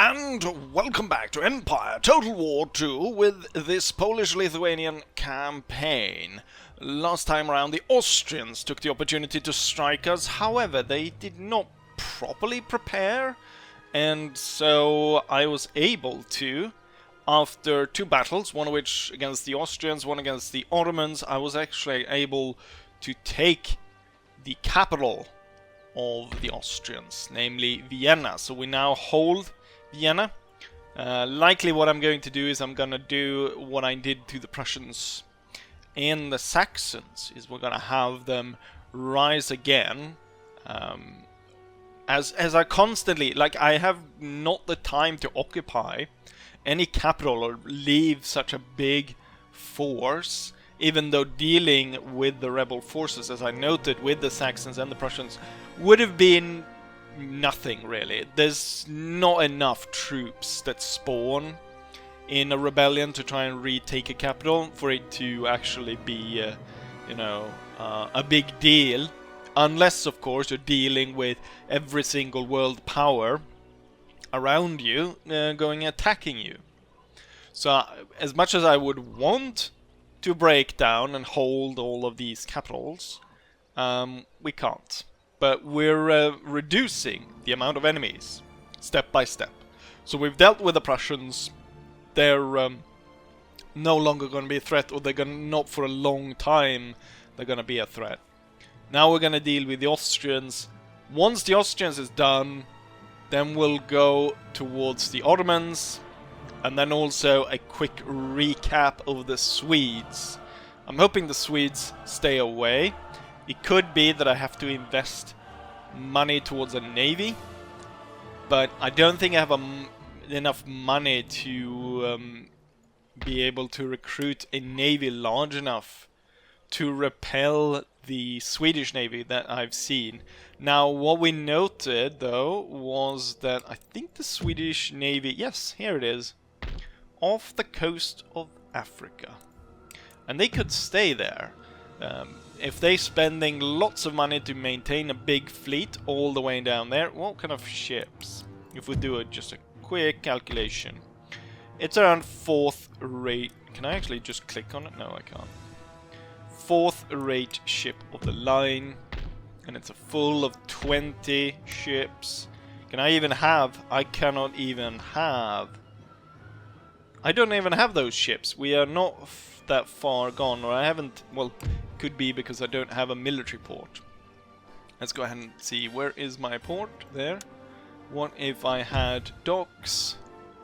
And welcome back to Empire Total War 2 with this Polish-Lithuanian campaign. Last time around the Austrians took the opportunity to strike us, however they did not properly prepare, and so I was able to, after two battles, one of which against the Austrians, one against the Ottomans, I was actually able to take the capital of the Austrians, namely Vienna. So we now hold Vienna. Likely what I'm going to do is I'm gonna do what I did to the Prussians and the Saxons, is we're gonna have them rise again. As I constantly, like, I have not the time to occupy any capital or leave such a big force, even though dealing with the rebel forces, as I noted, with the Saxons and the Prussians, would have been nothing really. There's not enough troops that spawn in a rebellion to try and retake a capital for it to actually be, a big deal. Unless, of course, you're dealing with every single world power around you going attacking you. So, as much as I would want to break down and hold all of these capitals, we can't. But we're reducing the amount of enemies, step by step. So we've dealt with the Prussians. They're no longer going to be a threat, or they're gonna, not for a long time, they're going to be a threat. Now we're going to deal with the Austrians. Once the Austrians is done, then we'll go towards the Ottomans, and then also a quick recap of the Swedes. I'm hoping the Swedes stay away. It could be that I have to invest money towards a navy, but I don't think I have enough money to be able to recruit a navy large enough to repel the Swedish navy that I've seen. Now, what we noted, though, was that I think the Swedish navy, yes, here it is, off the coast of Africa. And they could stay there. If they're spending lots of money to maintain a big fleet all the way down there, what kind of ships? If we do just a quick calculation. It's around 4th rate. Can I actually just click on it? No, I can't. 4th rate ship of the line. And it's a full of 20 ships. Can I even have? I cannot even have. I don't even have those ships. We are not that far gone, or I haven't, well, could be because I don't have a military port. Let's go ahead and see, where is my port? There. What if I had docks?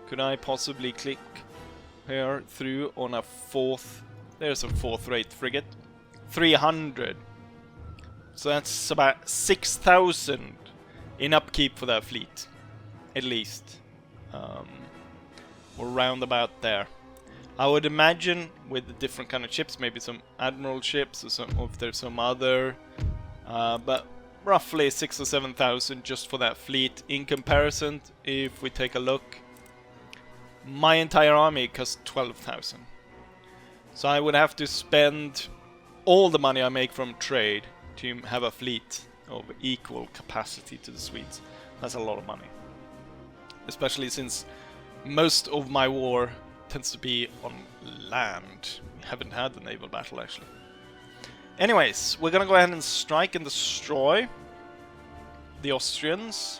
Could I possibly click here through on a 4th, there's a 4th rate frigate. 300. So that's about 6,000 in upkeep for that fleet, at least. Or round about there. I would imagine with the different kind of ships, maybe some admiral ships or some, or if there's some other, but roughly 6,000 or 7,000 just for that fleet. In comparison, if we take a look, my entire army costs 12,000. So I would have to spend all the money I make from trade to have a fleet of equal capacity to the Swedes. That's a lot of money, especially since most of my war tends to be on land. We haven't had the naval battle, actually. Anyways, we're gonna go ahead and strike and destroy the Austrians.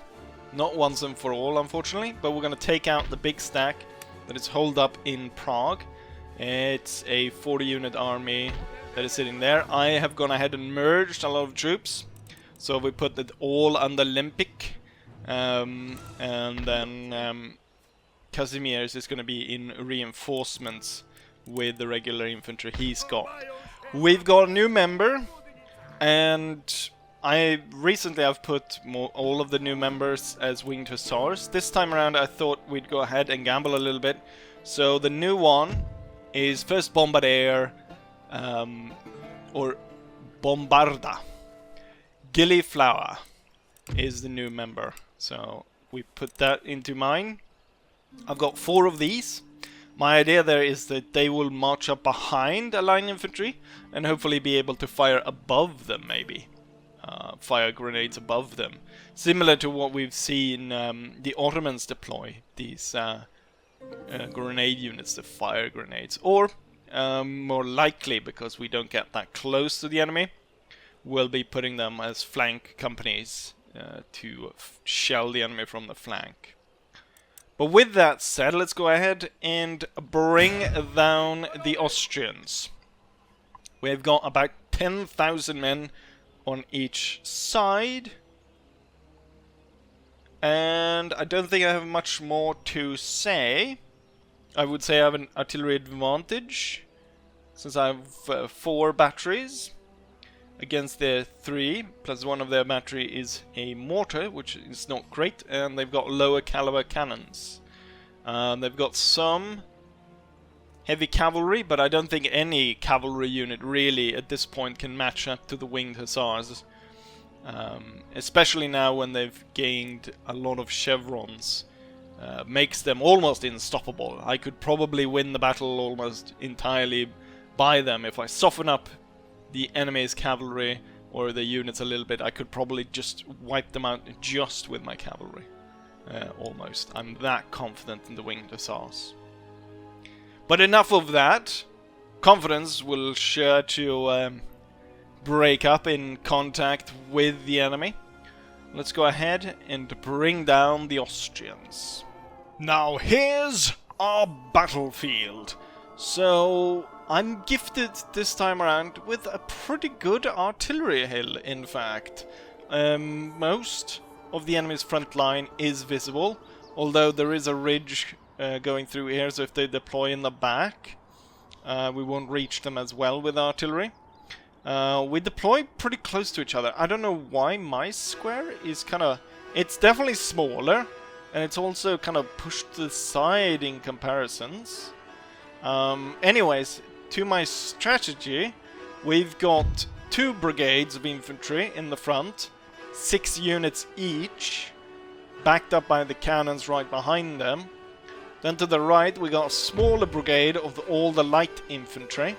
Not once and for all, unfortunately, but we're gonna take out the big stack that is holed up in Prague. It's a 40-unit army that is sitting there. I have gone ahead and merged a lot of troops, so we put it all under Olympic, and then Kazimierz is going to be in reinforcements with the regular infantry he's got. We've got a new member, and I recently have put all of the new members as winged hussars. This time around I thought we'd go ahead and gamble a little bit. So the new one is first Bombardier, or Bombarda. Gillyflower is the new member. So we put that into mine. I've got 4 of these. My idea there is that they will march up behind a line infantry and hopefully be able to fire above them, maybe. fire grenades above them. Similar to what we've seen the Ottomans deploy, these grenade units, the fire grenades. Or, more likely, because we don't get that close to the enemy, we'll be putting them as flank companies to shell the enemy from the flank. But with that said, let's go ahead and bring down the Austrians. We've got about 10,000 men on each side. And I don't think I have much more to say. I would say I have an artillery advantage, since I have 4 batteries against their 3, plus one of their battery is a mortar, which is not great, and they've got lower caliber cannons. They've got some heavy cavalry, but I don't think any cavalry unit really at this point can match up to the winged hussars. Especially now when they've gained a lot of chevrons. Makes them almost unstoppable. I could probably win the battle almost entirely by them. If I soften up the enemy's cavalry or the units a little bit, I could probably just wipe them out just with my cavalry. Almost. I'm that confident in the winged hussars. But enough of that. Confidence will sure to break up in contact with the enemy. Let's go ahead and bring down the Austrians. Now here's our battlefield. So I'm gifted this time around with a pretty good artillery hill, in fact. Most of the enemy's front line is visible, although there is a ridge going through here, so if they deploy in the back, we won't reach them as well with artillery. We deploy pretty close to each other. I don't know why my square is kind of... It's definitely smaller, and it's also kind of pushed to the side in comparisons. Anyways, to my strategy, we've got 2 brigades of infantry in the front, 6 units each, backed up by the cannons right behind them. Then to the right, we got a smaller brigade of all the light infantry.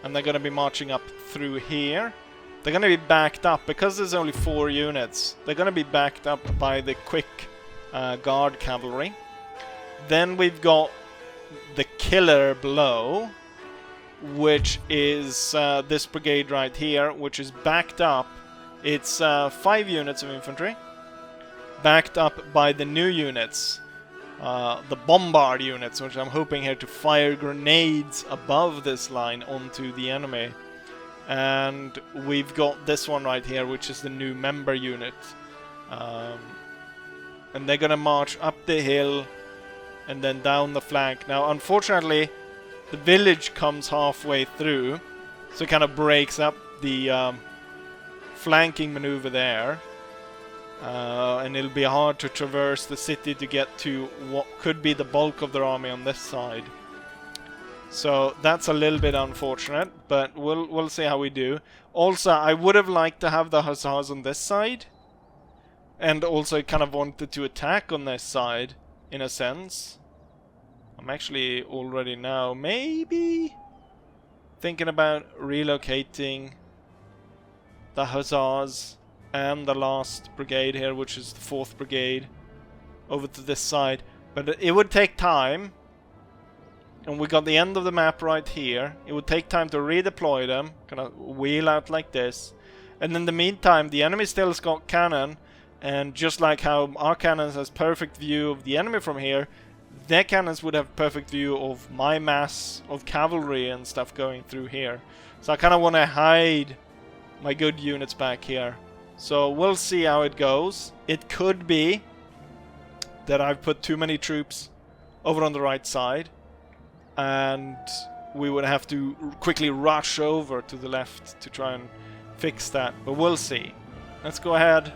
And they're going to be marching up through here. They're going to be backed up, because there's only 4 units. They're going to be backed up by the quick guard cavalry. Then we've got the killer blow, which is this brigade right here, which is backed up. It's 5 units of infantry, backed up by the new units. The bombard units, which I'm hoping here to fire grenades above this line onto the enemy. And we've got this one right here, which is the new member unit. And they're gonna march up the hill and then down the flank. Now, unfortunately, the village comes halfway through, so it kind of breaks up the flanking maneuver there. And it'll be hard to traverse the city to get to what could be the bulk of their army on this side. So that's a little bit unfortunate, but we'll see how we do. Also, I would have liked to have the hussars on this side, and also kind of wanted to attack on this side, in a sense. I'm actually already now maybe thinking about relocating the hussars and the last brigade here, which is the 4th brigade, over to this side. But it would take time, and we got the end of the map right here. It would take time to redeploy them, kind of wheel out like this. And in the meantime, the enemy still's got cannon, and just like how our cannons has perfect view of the enemy from here, their cannons would have perfect view of my mass of cavalry and stuff going through here. So I kind of want to hide my good units back here. So we'll see how it goes. It could be that I've put too many troops over on the right side, and we would have to quickly rush over to the left to try and fix that. But we'll see. Let's go ahead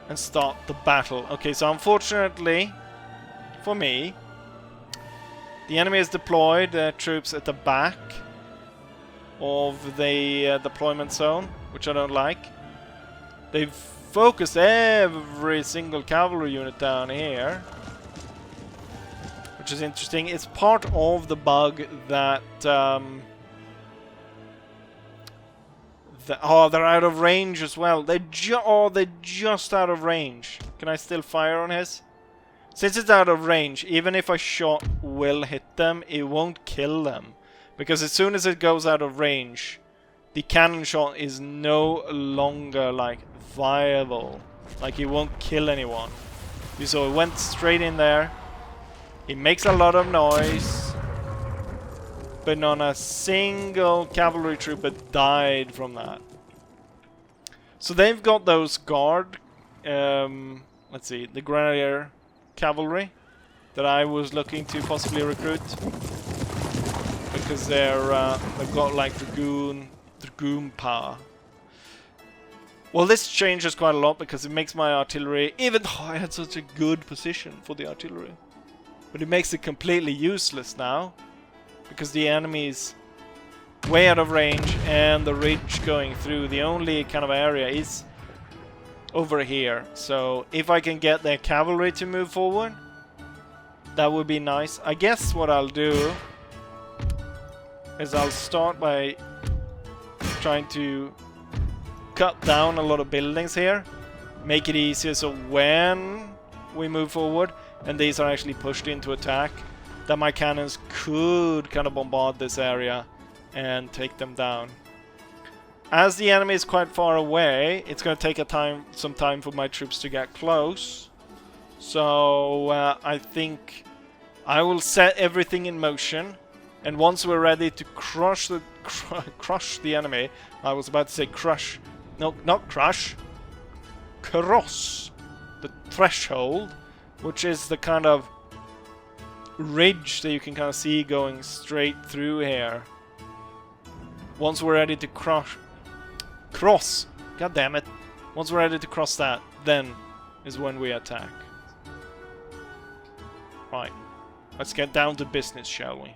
and start the battle. Okay, so unfortunately for me, the enemy has deployed their troops at the back of the deployment zone, which I don't like. They've focused every single cavalry unit down here, which is interesting. It's part of the bug that Oh, they're out of range as well. They're just out of range. Can I still fire on his? Since it's out of range, even if a shot will hit them, it won't kill them. Because as soon as it goes out of range, the cannon shot is no longer, like, viable. Like, it won't kill anyone. You saw it went straight in there. It makes a lot of noise. But not a single cavalry trooper died from that. So they've got those guard, let's see, the grenadier cavalry that I was looking to possibly recruit, because they've got like dragoon power. Well, this changes quite a lot because it makes my artillery, even though I had such a good position for the artillery, but it makes it completely useless now. Because the enemy is way out of range and the ridge going through, the only kind of area is over here. So if I can get their cavalry to move forward, that would be nice. I guess what I'll do is I'll start by trying to cut down a lot of buildings here, make it easier so when we move forward and these are actually pushed into attack, that my cannons could kind of bombard this area and take them down. As the enemy is quite far away, it's going to take some time for my troops to get close. So I think I will set everything in motion, and once we're ready to crush the enemy, I was about to say crush. No, not crush. Cross the threshold, which is the kind of ridge that you can kind of see going straight through here. Once we're ready to cross, god damn it, once we're ready to cross that, then is when we attack. Right, let's get down to business, shall we?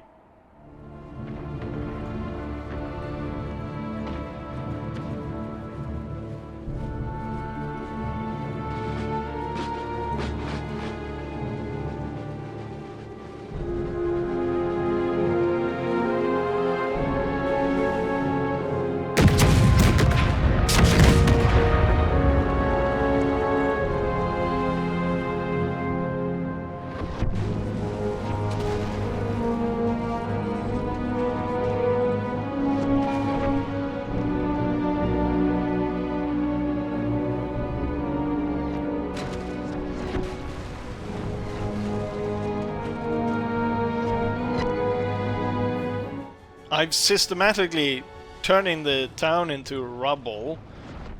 I've systematically turning the town into rubble,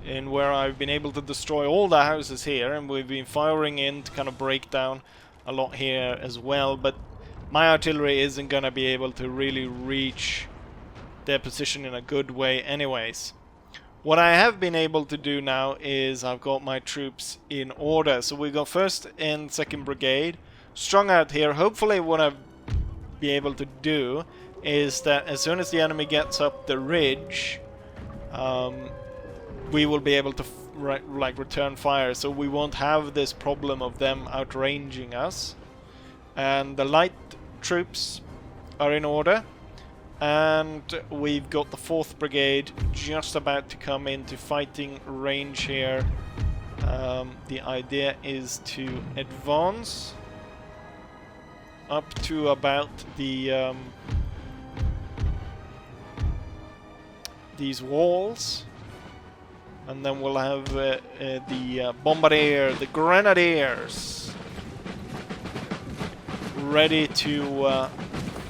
in where I've been able to destroy all the houses here, and we've been firing in to kind of break down a lot here as well, but my artillery isn't gonna be able to really reach their position in a good way anyways. What I have been able to do now is I've got my troops in order. So we got 1st and 2nd Brigade strung out here. Hopefully what I'll be able to do is that as soon as the enemy gets up the ridge, we will be able to return fire, so we won't have this problem of them outranging us. And the light troops are in order, and we've got the 4th Brigade just about to come into fighting range here. The idea is to advance up to about the these walls, and then we'll have the bombardier, the grenadiers, ready to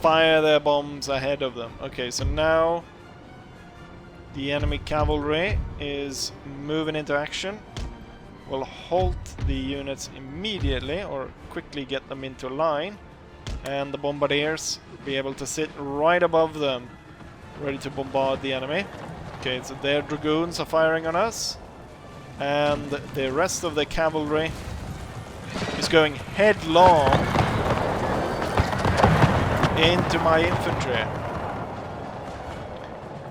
fire their bombs ahead of them. Okay, so now the enemy cavalry is moving into action. We'll halt the units immediately, or quickly get them into line, and the bombardiers will be able to sit right above them, ready to bombard the enemy. Okay, so their dragoons are firing on us, and the rest of the cavalry is going headlong into my infantry,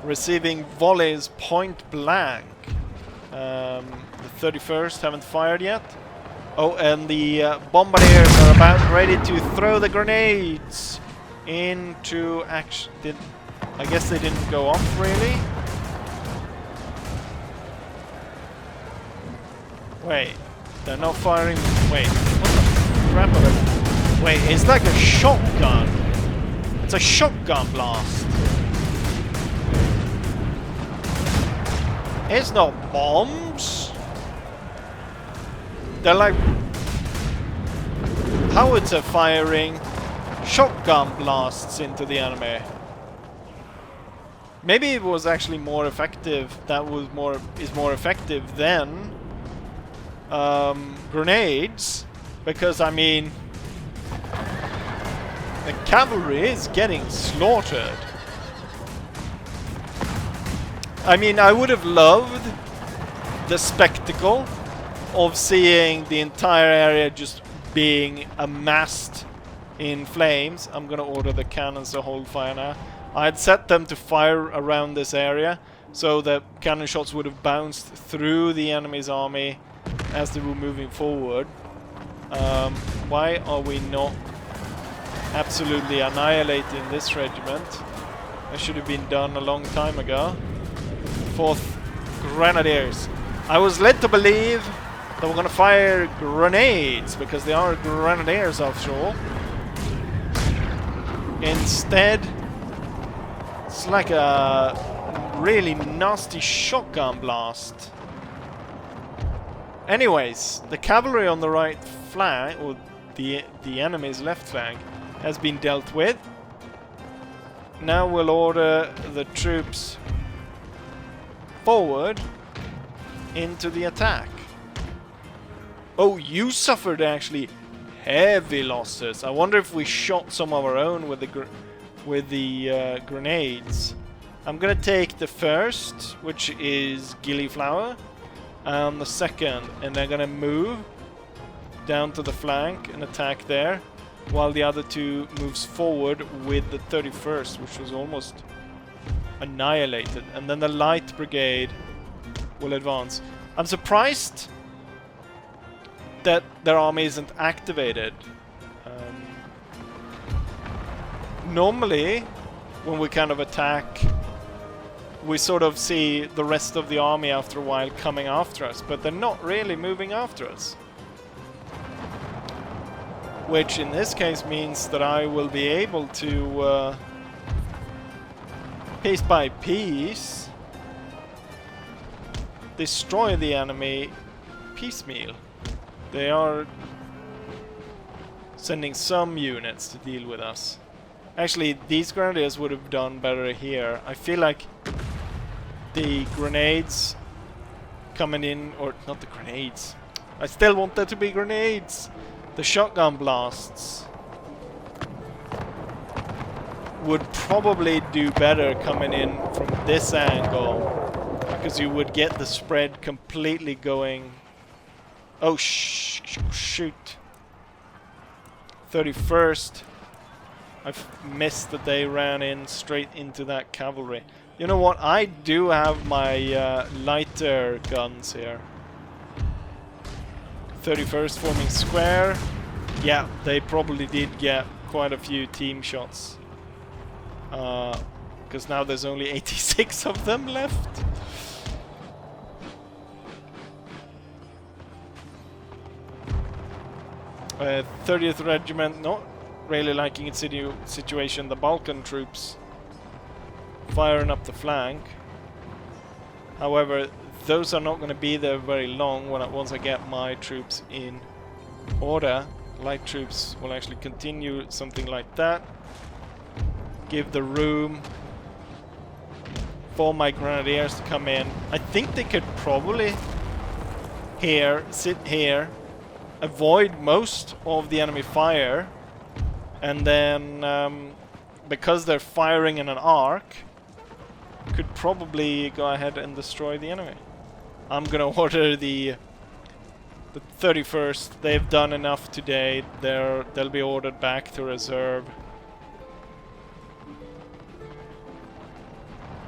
receiving volleys point blank. The 31st haven't fired yet. Oh, and the bombardiers are about ready to throw the grenades into action. I guess they didn't go off really. Wait, they're not firing. Wait, what the crap are they? Wait, it's like a shotgun. It's a shotgun blast. It's not bombs. They're like howitzer firing shotgun blasts into the enemy. Maybe it was actually more effective. That was more effective than grenades, because I mean the cavalry is getting slaughtered. I mean, I would have loved the spectacle of seeing the entire area just being amassed in flames. I'm gonna order the cannons to hold fire now. I had set them to fire around this area so that cannon shots would have bounced through the enemy's army as they were moving forward. Why are we not absolutely annihilating this regiment? That should have been done a long time ago. 4th Grenadiers. I was led to believe that we're going to fire grenades because they are grenadiers after all. Instead, it's like a really nasty shotgun blast. Anyways, the cavalry on the right flank, or the enemy's left flank, has been dealt with. Now we'll order the troops forward into the attack. Oh, you suffered actually heavy losses. I wonder if we shot some of our own with the grenades. I'm gonna take the first, which is Gillyflower, and the second, and they're gonna move down to the flank and attack there, while the other two moves forward with the 31st, which was almost annihilated, and then the light brigade will advance. I'm surprised that their army isn't activated. Normally, when we kind of attack, we sort of see the rest of the army after a while coming after us, but they're not really moving after us. Which in this case means that I will be able to piece by piece destroy the enemy piecemeal. They are sending some units to deal with us. Actually, these grenadiers would have done better here. I feel like the grenades coming in, or not the grenades. I still want there to be grenades. The shotgun blasts would probably do better coming in from this angle, because you would get the spread completely going. Oh shoot. 31st. I've missed that they ran in straight into that cavalry. You know what? I do have my lighter guns here. 31st forming square. Yeah, they probably did get quite a few team shots. Because now there's only 86 of them left. Uh, 30th Regiment, not really liking its situation. The Balkan troops firing up the flank. However, those are not going to be there very long once I get my troops in order. Light troops will actually continue something like that. Give the room for my grenadiers to come in. I think they could probably sit here, avoid most of the enemy fire, and then because they're firing in an arc, could probably go ahead and destroy the enemy. I'm gonna order the 31st. They've done enough today. They'll be ordered back to reserve.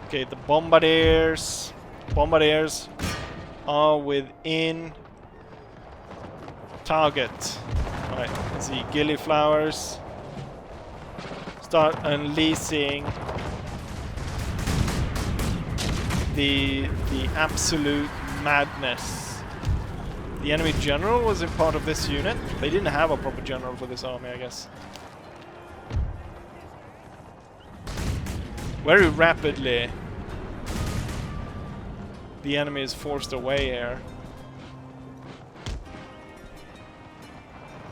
Okay, the bombardiers are within target. Right, let's see, Gillyflowers start unleashing the absolute madness The enemy general was in part of this unit. They didn't have a proper general for this army, I guess. Very rapidly, the enemy is forced away here.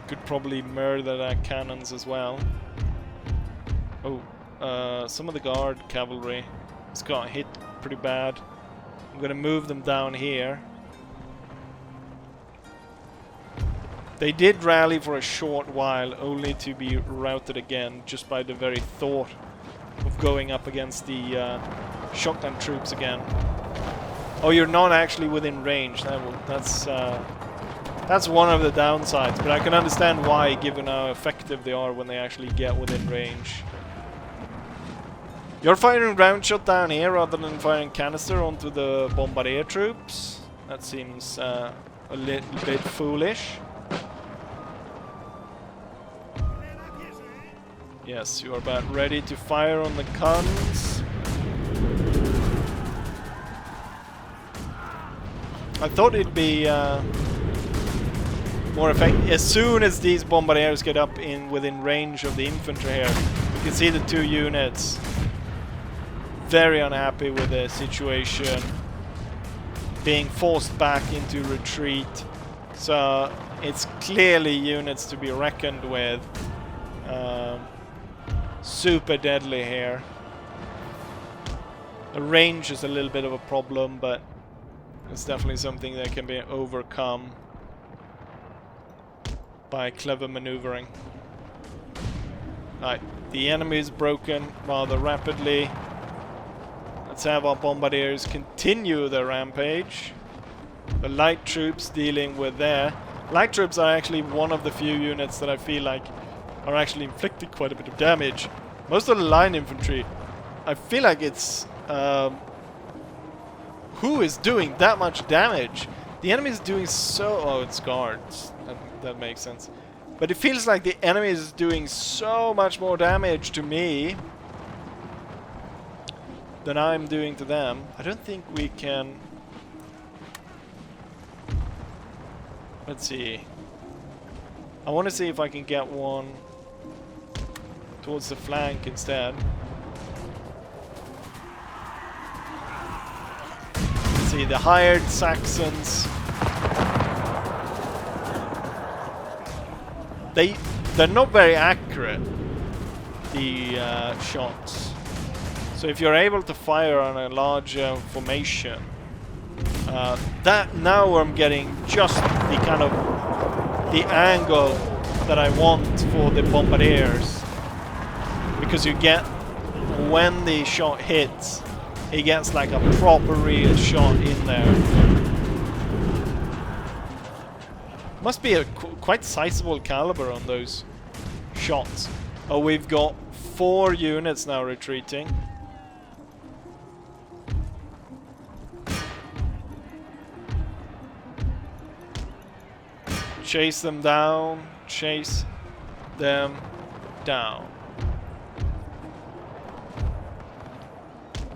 Could probably murder their cannons as well. Oh, some of the guard cavalry has got hit pretty bad. I'm gonna move them down here. They did rally for a short while, only to be routed again just by the very thought of going up against the shotgun troops again. Oh, you're not actually within range. That's one of the downsides, but I can understand why, given how effective they are when they actually get within range. You're firing round shot down here rather than firing canister onto the bombardier troops. That seems a little bit foolish. Yes, you are about ready to fire on the guns. I thought it'd be more effective. As soon as these bombardiers get up within range of the infantry here, you can see the two units very unhappy with the situation, being forced back into retreat. So it's clearly units to be reckoned with. Super deadly here. The range is a little bit of a problem, but it's definitely something that can be overcome by clever maneuvering. Right, the enemy is broken rather rapidly. Let's have our bombardiers continue their rampage. The light troops dealing with their... Light troops are actually one of the few units that I feel like are actually inflicting quite a bit of damage. Most of the line infantry, I feel like it's... who is doing that much damage? The enemy is doing so... Oh, it's guards. That makes sense. But it feels like the enemy is doing so much more damage to me than I'm doing to them. I don't think we can... Let's see. I want to see if I can get one towards the flank instead. Let's see, the hired Saxons. They're not very accurate, the shots. So if you're able to fire on a large formation, that now I'm getting just the kind of the angle that I want for the bombardiers, because you get, when the shot hits, it gets like a proper real shot in there. Must be a quite sizable caliber on those shots. Oh, we've got 4 units now retreating. Chase them down, chase them down.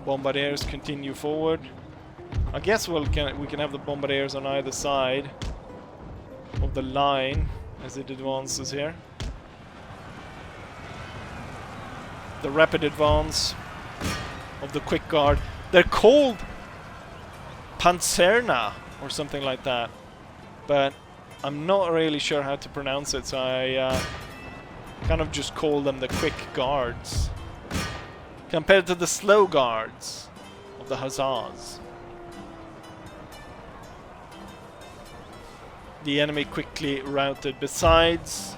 Bombardiers continue forward. I guess we can have the bombardiers on either side of the line as it advances here. The rapid advance of the quick guard. They're called Panzerna or something like that, but I'm not really sure how to pronounce it, so I kind of just call them the quick guards compared to the slow guards of the hussars. The enemy quickly routed. Besides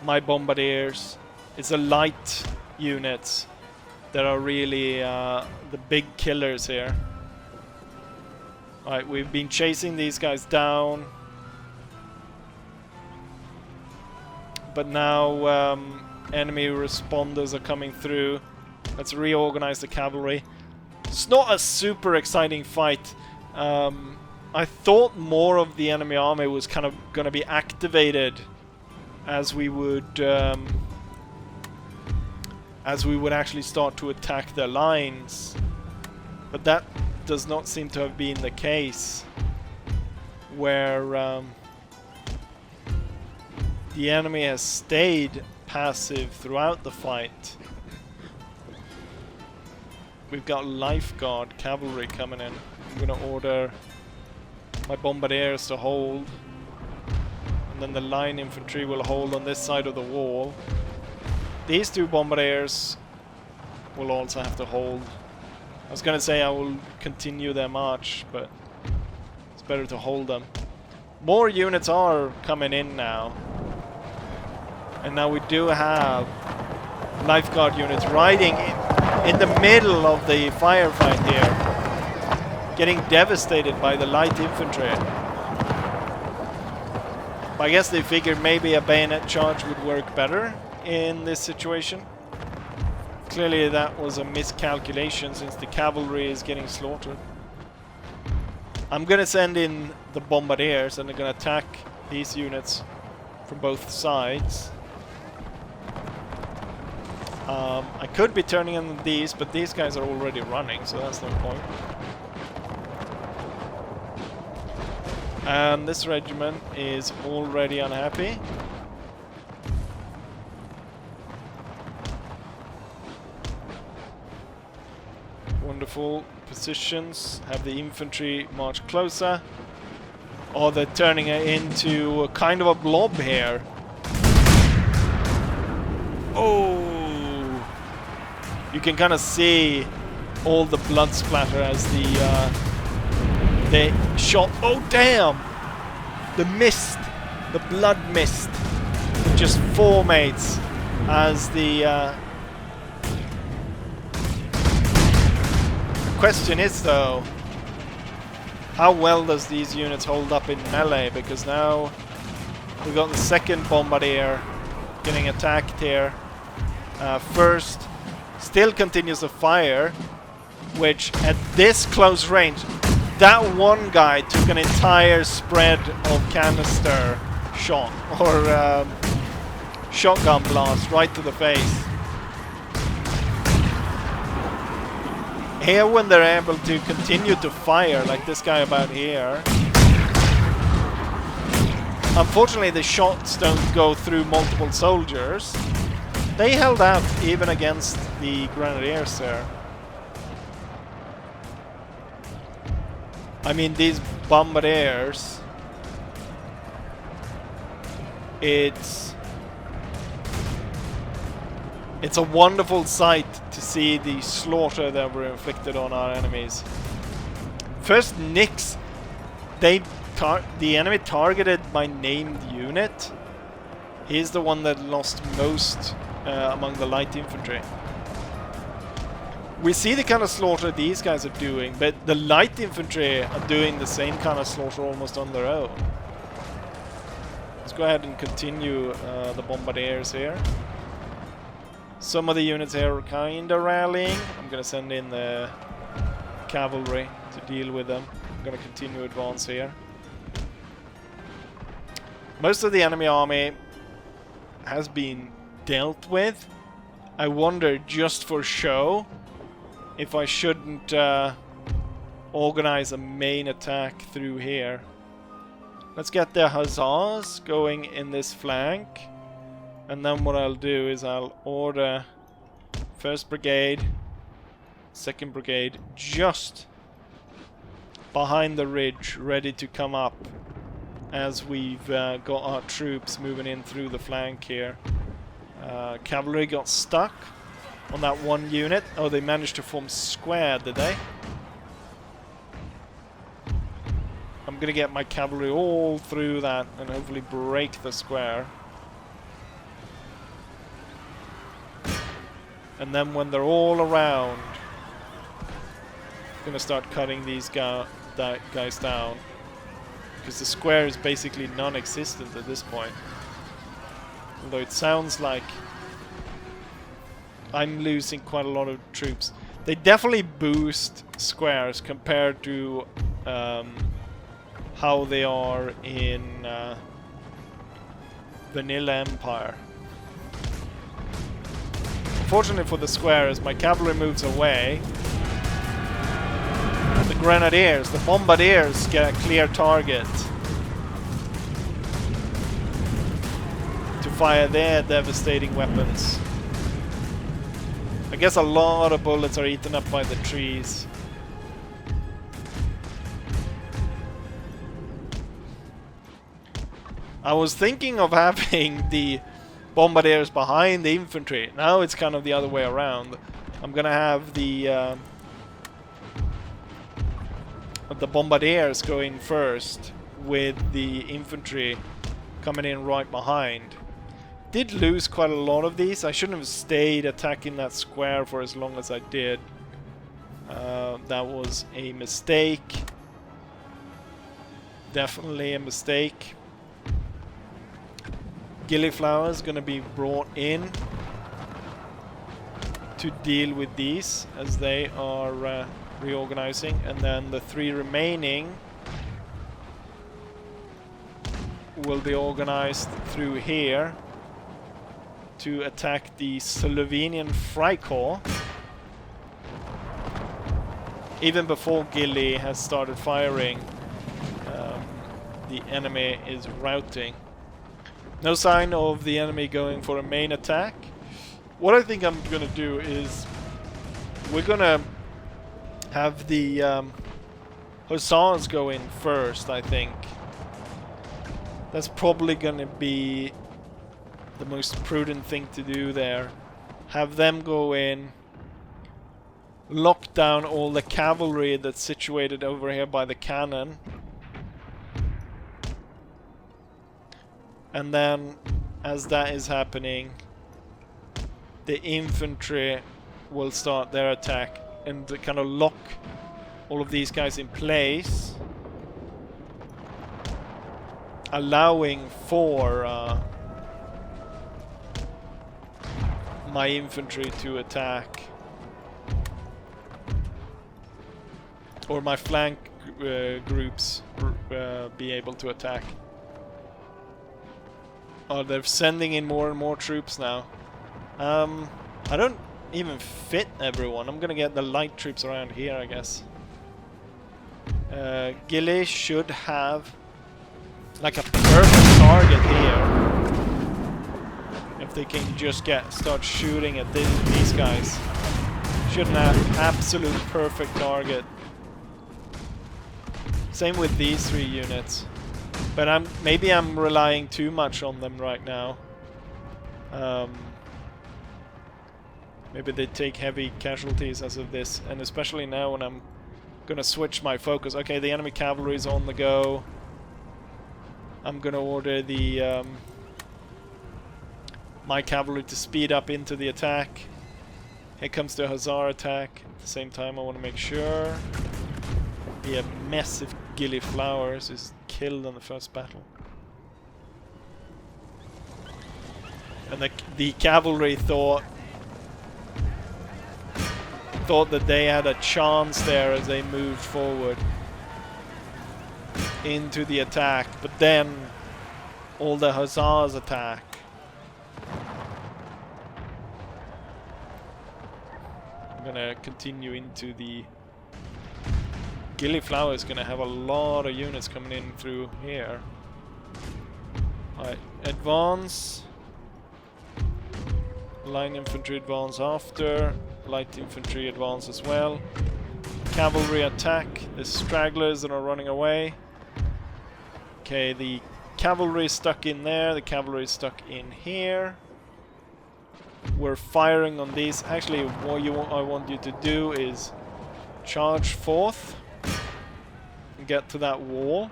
my bombardiers, it's the light units that are really the big killers here. Alright, we've been chasing these guys down, but now enemy responders are coming through. Let's reorganize the cavalry. It's not a super exciting fight. I thought more of the enemy army was kind of going to be activated as we would actually start to attack their lines, but that does not seem to have been the case. where the enemy has stayed passive throughout the fight. We've got lifeguard cavalry coming in. I'm gonna order my bombardiers to hold, and then the line infantry will hold on this side of the wall. These two bombardiers will also have to hold. I was gonna say I will continue their march, but it's better to hold them. More units are coming in now. And now we do have lifeguard units riding in the middle of the firefight here, getting devastated by the light infantry. But I guess they figured maybe a bayonet charge would work better in this situation. Clearly that was a miscalculation since the cavalry is getting slaughtered. I'm gonna send in the bombardiers and they're gonna attack these units from both sides. I could be turning in these, but these guys are already running, so that's no point. And this regiment is already unhappy. Wonderful positions. Have the infantry march closer. Oh, they're turning it into a kind of a blob here. Oh! You can kind of see all the blood splatter as they shot. Oh damn! The mist, the blood mist, it just formates as the question is though, how well does these units hold up in melee? Because now we've got the second bombardier getting attacked here. First still continues to fire, which at this close range, that one guy took an entire spread of canister shot or shotgun blast right to the face. Here when they're able to continue to fire, like this guy about here, unfortunately the shots don't go through multiple soldiers. They held out even against the grenadiers there. I mean, these bombardiers, it's a wonderful sight to see the slaughter that were inflicted on our enemies. First nicks, the enemy targeted my named unit. He's the one that lost most among the light infantry. We see the kind of slaughter these guys are doing, but the light infantry are doing the same kind of slaughter almost on their own. Let's go ahead and continue the bombardiers here. Some of the units here are kind of rallying. I'm going to send in the cavalry to deal with them. I'm going to continue advance here. Most of the enemy army has been dealt with. I wonder, just for show, if I shouldn't organize a main attack through here. Let's get the hussars going in this flank, and then what I'll do is I'll order 1st Brigade, 2nd Brigade just behind the ridge, ready to come up as we've got our troops moving in through the flank here. Cavalry got stuck on that one unit. Oh, they managed to form square, did they? I'm gonna get my cavalry all through that and hopefully break the square. And then when they're all around, I'm gonna start cutting these guys down, because the square is basically non-existent at this point. Although it sounds like I'm losing quite a lot of troops. They definitely boost squares compared to how they are in Vanilla Empire. Fortunately for the square, as my cavalry moves away, the grenadiers, the bombardiers get a clear target. fire their devastating weapons. I guess a lot of bullets are eaten up by the trees. I was thinking of having the bombardiers behind the infantry. Now it's kind of the other way around. I'm gonna have the bombardiers going first with the infantry coming in right behind. Did lose quite a lot of these. I shouldn't have stayed attacking that square for as long as I did. That was a mistake. Definitely a mistake. Gillyflower is going to be brought in to deal with these as they are reorganizing, and then the 3 remaining will be organized through here to attack the Lithuanian Freikorps even before Gilly has started firing. The enemy is routing. No sign of the enemy going for a main attack. What I think I'm gonna do is we're gonna have the Hussars go in first, I think. That's probably gonna be the most prudent thing to do there. Have them go in, lock down all the cavalry that's situated over here by the cannon. And then, as that is happening, the infantry will start their attack and kind of lock all of these guys in place, allowing for my infantry to attack, or my flank groups be able to attack. Oh, they're sending in more and more troops now. I don't even fit everyone. I'm gonna get the light troops around here, I guess. Gilly should have like a perfect target here. If they can just start shooting at these guys. Should have absolute perfect target. Same with these 3 units. But maybe I'm relying too much on them right now. Maybe they take heavy casualties as of this, and especially now when I'm gonna switch my focus. Okay, the enemy cavalry is on the go. I'm gonna order the my cavalry to speed up into the attack. Here comes the Hussar attack. At the same time, I want to make sure be a mess if Gillyflowers is killed in the first battle. And the cavalry thought that they had a chance there as they moved forward into the attack, but then all the Hussars attack. I'm gonna continue into the Gillyflower is gonna have a lot of units coming in through here. Alright, advance. Line infantry advance after. Light infantry advance as well. Cavalry attack. The stragglers that are running away. Okay, the cavalry is stuck in there. The cavalry is stuck in here. We're firing on these. Actually, what I want you to do is charge forth. Get to that wall,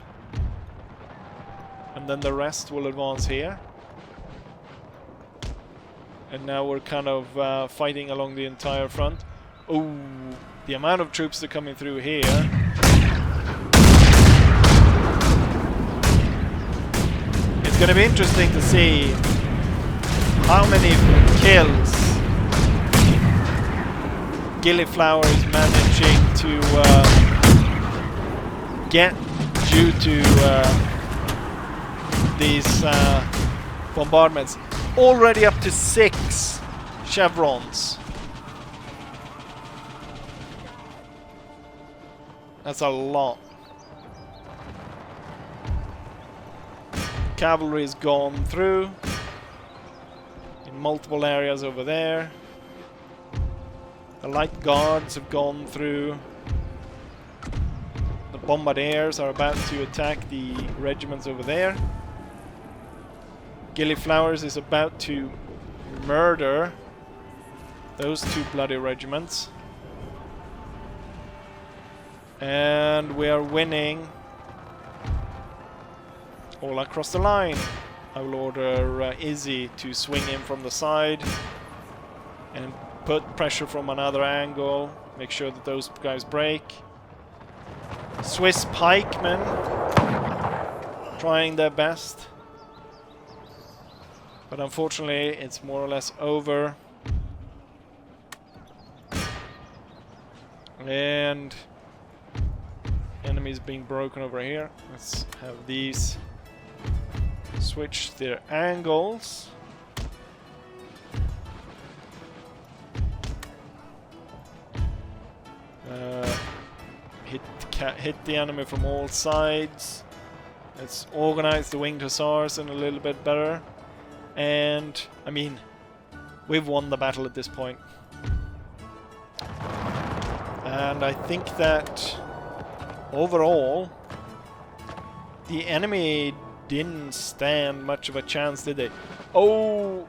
and then the rest will advance here. And now we're kind of fighting along the entire front. Oh, the amount of troops that are coming through here. It's going to be interesting to see how many kills Gillyflower is managing to get due to these bombardments. Already up to 6 chevrons. That's a lot. Cavalry's gone through. multiple areas over there. The light guards have gone through. The bombardiers are about to attack the regiments over there. Gillyflowers is about to murder those two bloody regiments. And we are winning all across the line. I will order Izzy to swing in from the side and put pressure from another angle. Make sure that those guys break. Swiss pikemen trying their best. But unfortunately, it's more or less over. And enemies being broken over here. Let's have these switch their angles. Hit the enemy from all sides. Let's organize the winged hussars in a little bit better. And, I mean, we've won the battle at this point. And I think that overall, the enemy didn't stand much of a chance, did they? Oh!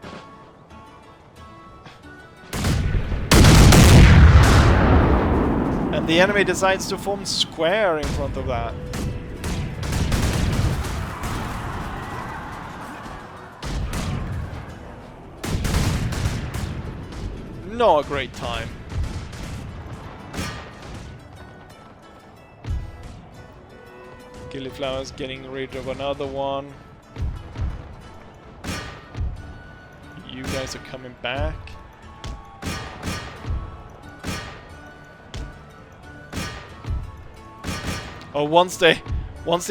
And the enemy decides to form square in front of that. Not a great time. Gillyflower's getting rid of another one. You guys are coming back. Oh, once they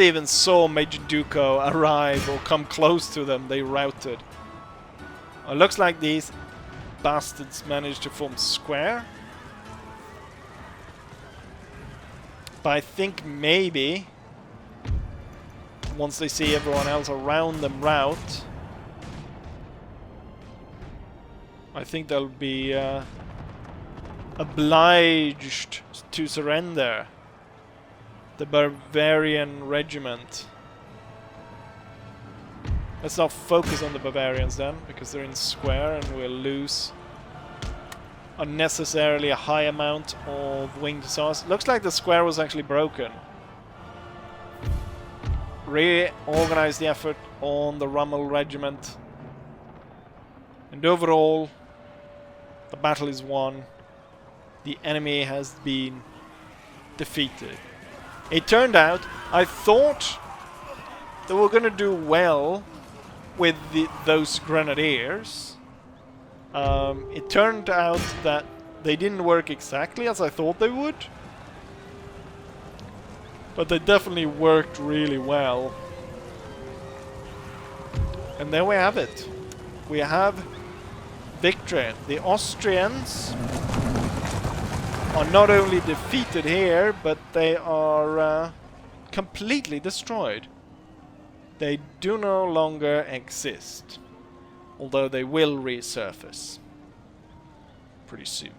even saw Major Duco arrive or come close to them, they routed. It looks like these bastards managed to form square. But I think maybe once they see everyone else around them rout, I think they'll be obliged to surrender. The Bavarian regiment. Let's not focus on the Bavarians then, because they're in square and we'll lose unnecessarily a high amount of winged hussars. Looks like the square was actually broken. Reorganize the effort on the Rommel regiment. And overall, the battle is won. The enemy has been defeated. It turned out, I thought they were going to do well with those grenadiers. It turned out that they didn't work exactly as I thought they would. But they definitely worked really well. And there we have it. We have victory. The Austrians are not only defeated here, but they are completely destroyed. They do no longer exist, although they will resurface pretty soon.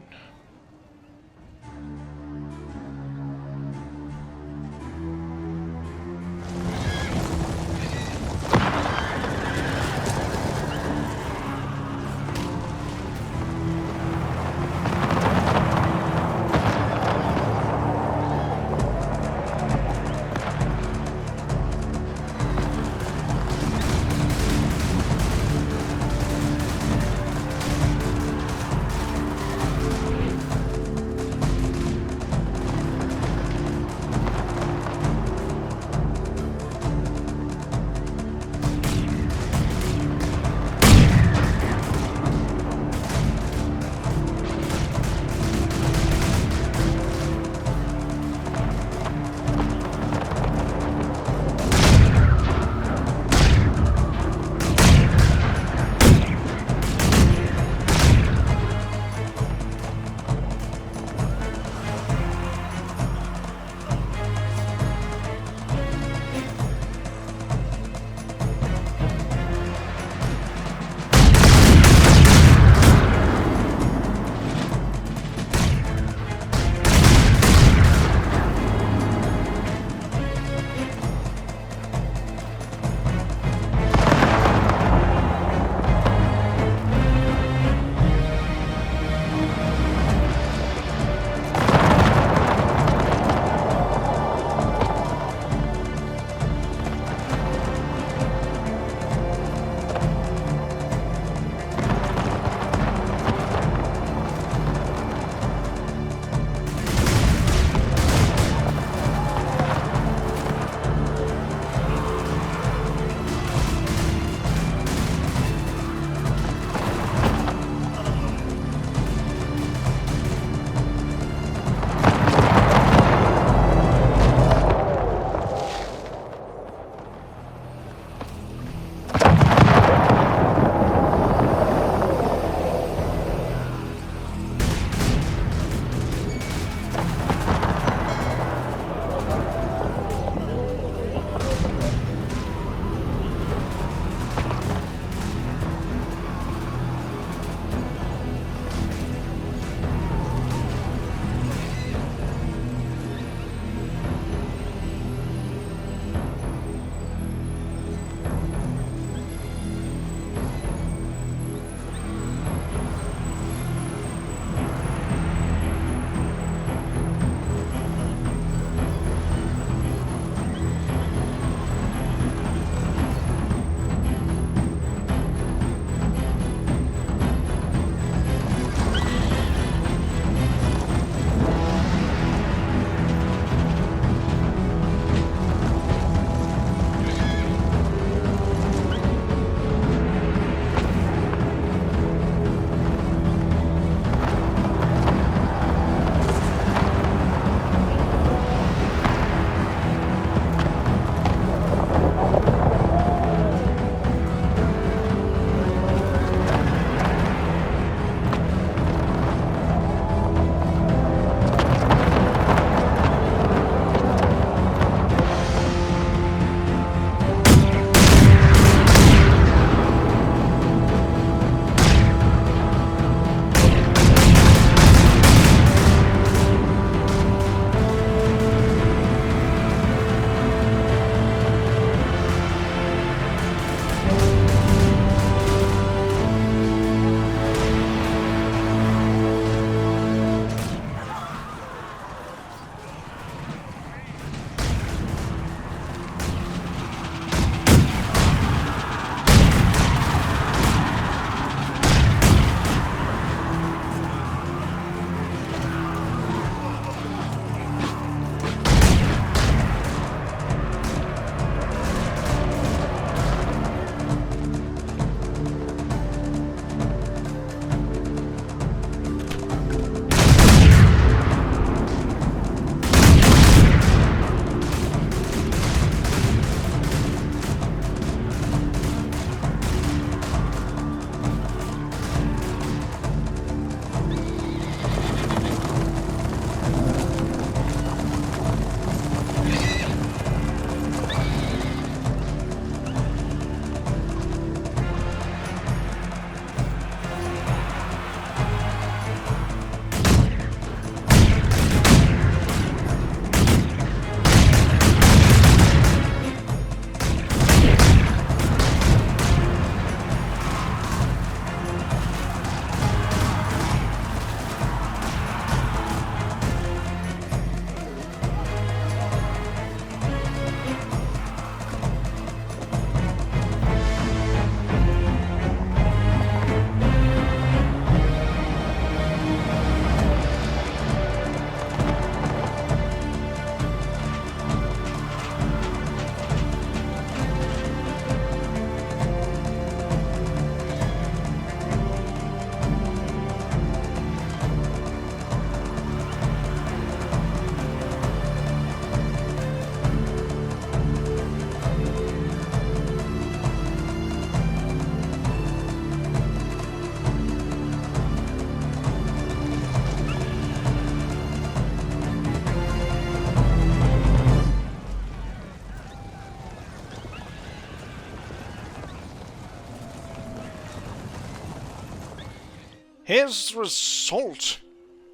Here's the result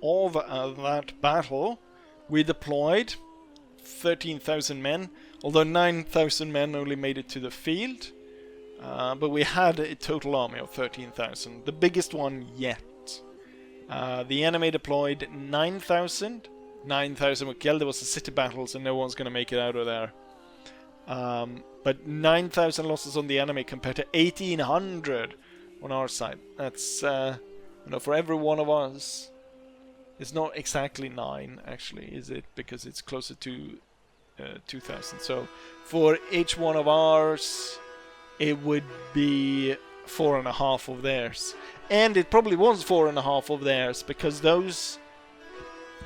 of that battle. We deployed 13,000 men, although 9,000 men only made it to the field. But we had a total army of 13,000, the biggest one yet. The enemy deployed 9,000. 9,000 were killed. There was a city battle, so no one's going to make it out of there. But 9,000 losses on the enemy compared to 1,800 on our side. That's, for every one of us, it's not exactly 9, actually, is it? Because it's closer to 2,000. So for each one of ours, it would be 4.5 of theirs. And it probably was 4.5 of theirs, because those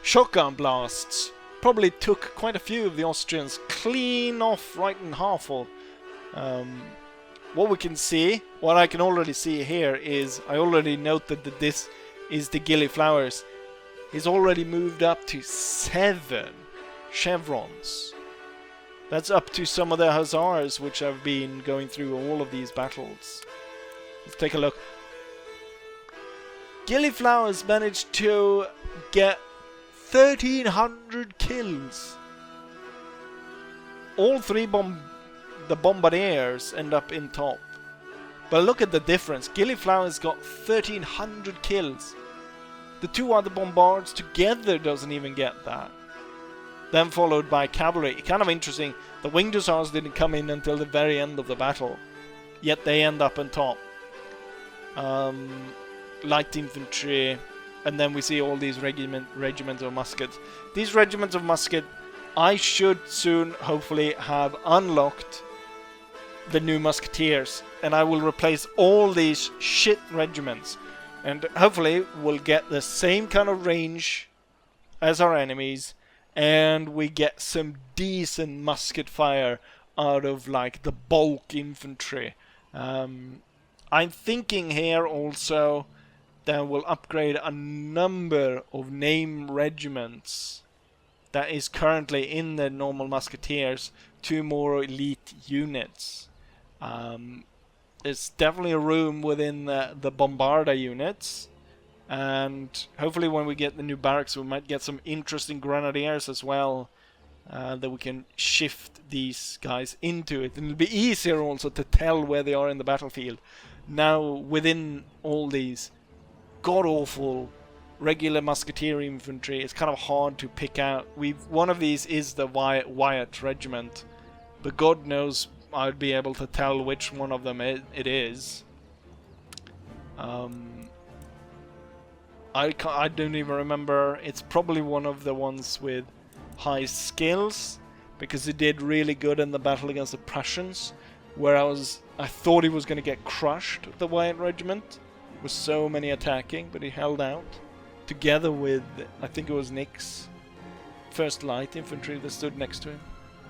shotgun blasts probably took quite a few of the Austrians clean off right in half. What we can see, what I can already see here is, I already noted that this is the gillyflowers. He's already moved up to 7 chevrons. That's up to some of the hussars which have been going through all of these battles. Let's take a look. Gillyflowers managed to get 1,300 kills. All 3 the bombardiers end up in top. But look at the difference. Gillyflowers got 1,300 kills. The 2 other bombards together doesn't even get that. Then followed by cavalry. Kind of interesting. The winged hussars didn't come in until the very end of the battle. Yet they end up on top. Light infantry. And then we see all these regiments of muskets. These regiments of musket, I should soon, hopefully, have unlocked the new musketeers. And I will replace all these shit regiments. And hopefully we'll get the same kind of range as our enemies. And we get some decent musket fire out of like the bulk infantry. I'm thinking here also that we'll upgrade a number of name regiments that is currently in the normal musketeers to more elite units. There's definitely a room within the bombarda units, and hopefully when we get the new barracks we might get some interesting grenadiers as well, that we can shift these guys into it, and it'll be easier also to tell where they are in the battlefield. Now within all these god-awful regular musketeer infantry, it's kind of hard to pick out. One of these is the Wyatt regiment, but God knows I'd be able to tell which one of them it is. I don't even remember. It's probably one of the ones with high skills, because he did really good in the battle against the Prussians, where I thought he was going to get crushed, the Wyatt regiment, with so many attacking, but he held out together with, I think it was Nick's 1st Light Infantry that stood next to him.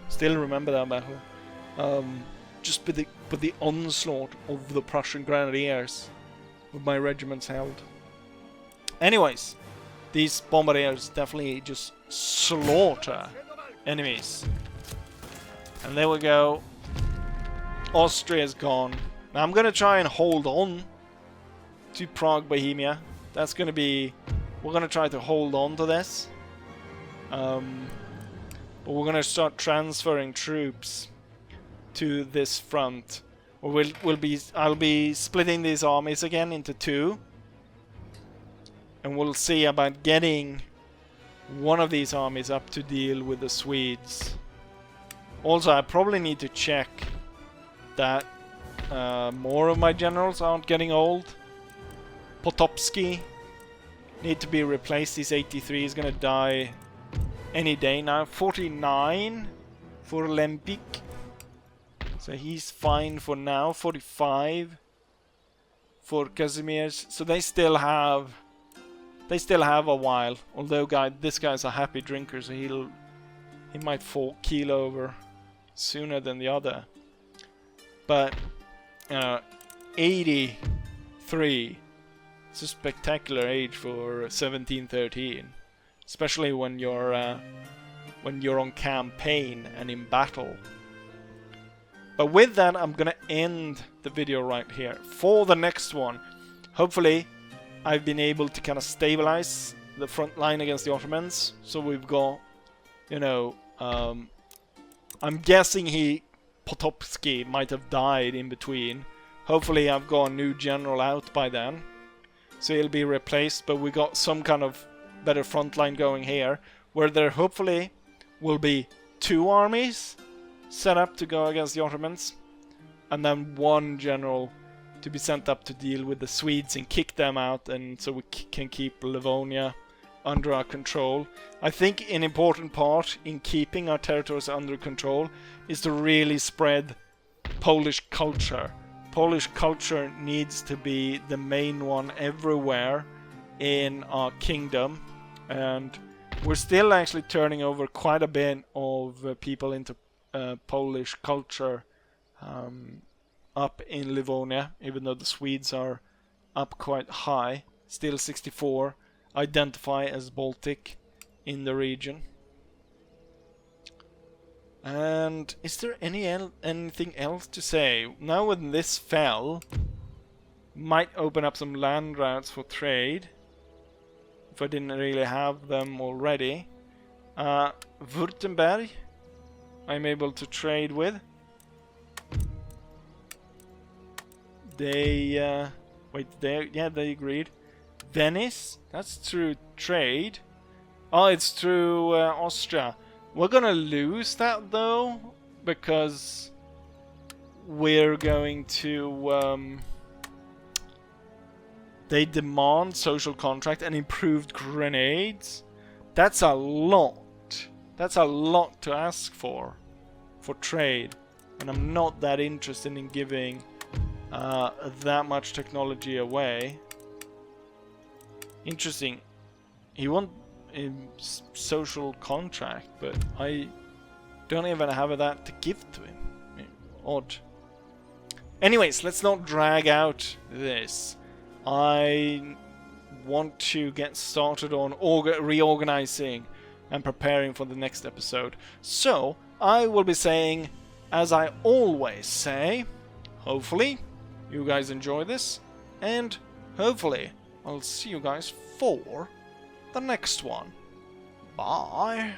Still remember that battle. Just with the onslaught of the Prussian Grenadiers with my regiments held. Anyways, these bombardiers definitely just slaughter enemies. And there we go. Austria's gone. Now I'm gonna try and hold on to Prague, Bohemia. That's gonna be... We're gonna try to hold on to this. But we're gonna start transferring troops to this front. I'll be splitting these armies again into 2. And we'll see about getting one of these armies up to deal with the Swedes. Also, I probably need to check that more of my generals aren't getting old. Potopsky need to be replaced. He's 83. He's gonna die any day now. 49 for Lempik. So he's fine for now. 45 for Kazimierz. So they still have a while. Although this guy's a happy drinker, so he might keel over sooner than the other. But 83. It's a spectacular age for 1713, especially when you're on campaign and in battle. But with that, I'm gonna end the video right here. For the next one, hopefully I've been able to kind of stabilize the front line against the Ottomans. So we've got, you know, I'm guessing Potocki might have died in between. Hopefully I've got a new general out by then, so he'll be replaced, but we got some kind of better front line going here, where there hopefully will be 2 armies set up to go against the Ottomans, and then 1 general to be sent up to deal with the Swedes and kick them out, and so we can keep Livonia under our control. I think an important part in keeping our territories under control is to really spread Polish culture. Polish culture needs to be the main one everywhere in our kingdom, and we're still actually turning over quite a bit of people into Polish culture up in Livonia, even though the Swedes are up quite high. Still 64 identify as Baltic in the region. And is there anything else to say? Now when this fell, might open up some land routes for trade, if I didn't really have them already. Württemberg, I'm able to trade with. They, they agreed. Venice, that's through trade. Oh, it's through Austria. We're gonna lose that though, because we're going to they demand social contract and improved grenades. That's a lot. That's a lot to ask for trade, and I'm not that interested in giving that much technology away. Interesting. He wants a social contract, but I don't even have that to give to him. Odd. Anyways, let's not drag out this. I want to get started on reorganizing and preparing for the next episode. So, I will be saying, as I always say, hopefully you guys enjoy this, and hopefully I'll see you guys for the next one. Bye.